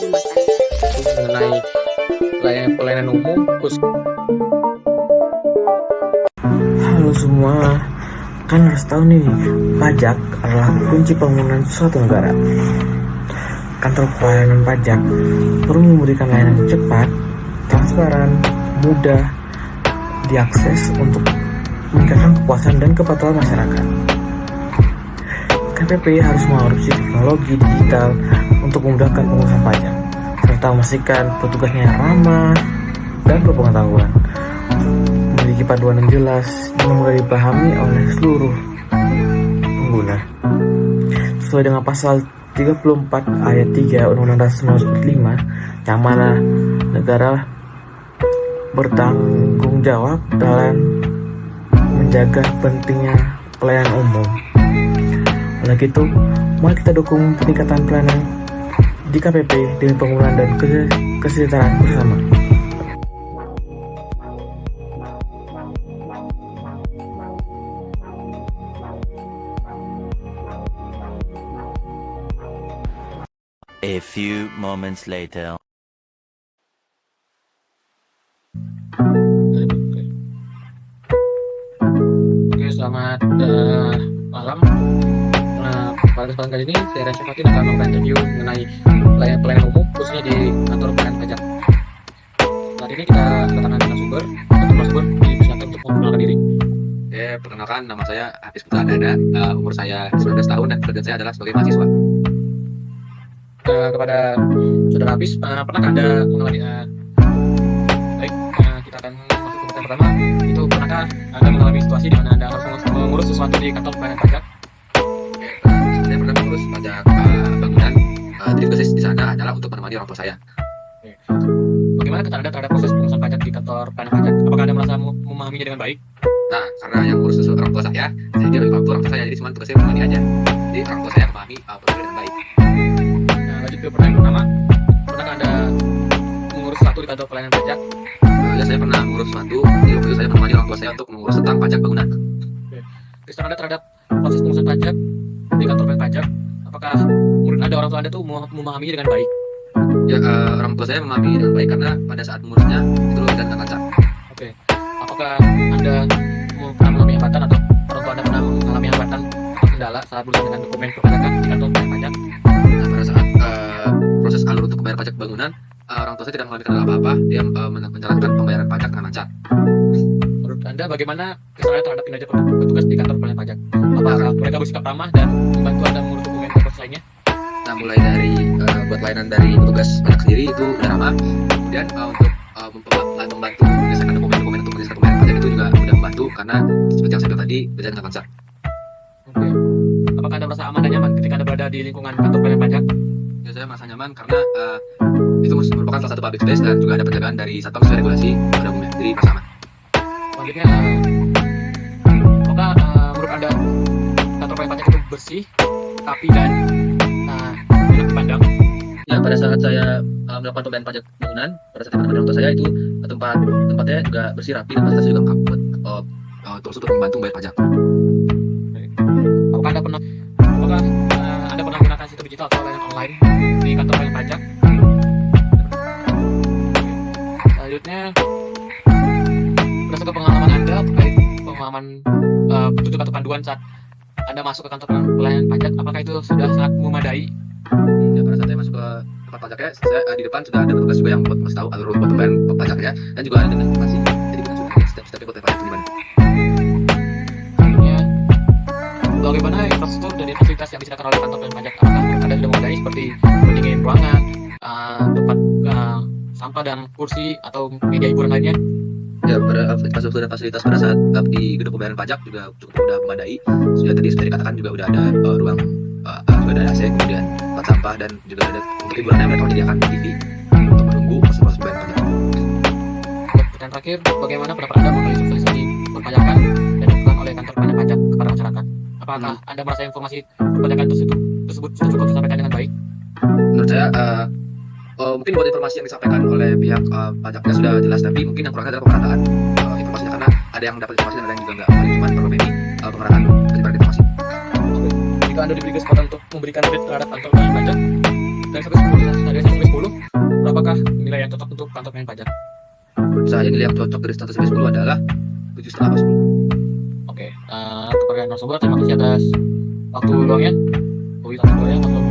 mengenai pelayanan umum khusus. Halo semua, kan harus tahu nih, pajak adalah kunci pembangunan suatu negara. Kantor pelayanan pajak perlu memberikan layanan cepat, transparan, mudah diakses untuk meningkatkan kepuasan dan kepatuhan masyarakat. KPP harus mengadopsi teknologi digital untuk memudahkan pengurusan pajak, serta memastikan petugasnya ramah dan berpengetahuan, memiliki panduan yang jelas dan mudah dipahami oleh seluruh pengguna. Sesuai dengan pasal 34 ayat 3 Undang-Undang Dasar 1945, yang mana negara bertanggung jawab dalam menjaga pentingnya pelayanan umum. Oleh itu, mari kita dukung peningkatan pelayanan di KPP dengan penggunaan dan kesejahteraan bersama. A few moments later. Oke, selamat malam. Pada kesempatan kali ini saya Reza Fatin akan melakukan interview mengenai pelayanan umum khususnya di kantor pelayanan pajak. Saat ini kita kedatangan narasumber. Untuk narasumber dipersilakan untuk memperkenalkan diri. Perkenalkan, nama saya Hafiz Putra Dada, umur saya 19 tahun dan pekerjaan saya adalah sebagai mahasiswa. Kepada saudara Hafiz, pernahkah Anda mengalami kita akan masuk ke pertanyaan pertama. Itu pernahkah Anda mengalami situasi di mana Anda harus mengurus sesuatu di kantor pelayanan pajak? Saya pernah mengurus pajak bangunan. Tugas di sana adalah untuk menemani orang tua saya. Bagaimana kesan Anda terhadap proses pengurusan pajak di kantor pelayanan pajak? Apakah Anda merasa memahaminya dengan baik? Nah, karena yang ngurus orang tua saya, jadi orang tua saya, jadi cuma tugasnya menemani aja. Jadi orang tua saya memahami prosedur dengan baik. Lanjut ke pertanyaan pertama, pernahkah Anda mengurus sesuatu di kantor pelayanan pajak? Ya, saya pernah mengurus sesuatu. Jadi waktu itu saya menemani orang tua saya untuk mengurus tentang pajak bangunan. Kesan Anda terhadap proses pengurusan pajak di kantor pelayanan pajak? Apakah menurut Anda orang tua Anda tuh memahaminya dengan baik? Ya, orang tua saya memahami dengan baik karena pada saat mengurusnya itu berjalan dengan lancar. Oke. Apakah Anda pernah mengalami hambatan atau orang tua Anda pernah mengalami hambatan atau kendala saat berurusan dengan dokumen perpajakan di kantor pelayanan pajak? Nah, pada saat proses alur untuk membayar pajak bangunan, orang tua saya tidak mengalami kendala apa-apa. Dia menjalankan pembayaran pajak dengan lancar. Menurut Anda bagaimana kesan Anda terhadap kinerja petugas di kantor pelayanan pajak? Apakah mereka bersikap ramah dan membantu Anda mengurus dokumen dan proses lainnya? Nah, mulai dari buat layanan dari petugas pajak sendiri itu udah ramah. Kemudian untuk membantu menyelesaikan dokumen-dokumen untuk menyelesaikan pembayaran pajak itu juga udah membantu karena seperti yang saya bilang tadi berjalan dengan lancar. Oke. Apakah Anda merasa aman dan nyaman ketika Anda berada di lingkungan kantor pelayanan pajak? Ya, saya merasa nyaman karena itu merupakan salah satu public space dan juga ada penjagaan dari satpam sesuai regulasi pada umumnya. Jadi merasa aman. Selanjutnya, apakah menurut Anda kantor pelayanan pajak itu bersih, rapi dan enak dipandang? Ya, pada saat saya melakukan pembayaran pajak bangunan, pada saat menemani orang tua saya itu tempatnya juga bersih, rapi dan fasilitas juga lengkap buat terus untuk membantu bayar pajak. Apakah Anda pernah menggunakan sistem digital atau layanan online di kantor pelayanan pajak? Selanjutnya, berdasarkan pengalaman Anda terkait pengalaman petunjuk atau panduan saat Anda masuk ke kantor pelayanan pajak, apakah itu sudah sangat memadai? Ya, pada saat saya masuk ke tempat pajaknya, saya di depan sudah ada petugas juga yang buat ngasih tahu alur pembayaran pajaknya dan juga ada dengan informasi. Jadi kita sudah ada step-stepnya buat pajak itu gimana. Selanjutnya, bagaimana infrastruktur dan fasilitas yang disediakan oleh kantor pelayanan pajak? Apakah ada sudah memadai seperti pendingin ruangan, tempat sampah dan kursi atau media hiburan lainnya? Ya, pada infrastruktur dan fasilitas pada saat di gedung pembayaran pajak juga cukup udah memadai. Sudah tadi seperti dikatakan juga udah ada ruang juga ada AC, kemudian tempat sampah dan juga ada untuk hiburan yang mereka menyediakan TV untuk menunggu proses pembayaran pajak. Pertanyaan terakhir, bagaimana pendapat Anda mengenai sosialisasi perpajakan yang dilakukan oleh kantor pelayanan pajak kepada masyarakat? Apakah Anda merasa informasi perpajakan tersebut sudah cukup disampaikan dengan baik? Menurut saya mungkin buat informasi yang disampaikan oleh pihak pajaknya sudah jelas, tapi mungkin yang kurangnya adalah pemerataan informasinya karena ada yang dapat informasi dan ada yang juga nggak. Cuma perlu ini pemerataan penyebaran informasi. Jika Anda diberi kesempatan untuk memberikan rate terhadap kantor pelayanan pajak dari 1 sampai 10, kantor pelayanan pajak? Menurut saya nilai yang cocok dari status sampai 10 adalah 7,5 Mas. Oke, kepada narasumber terima kasih atas waktu luangnya. Wabillahi taufiq wal hidayah.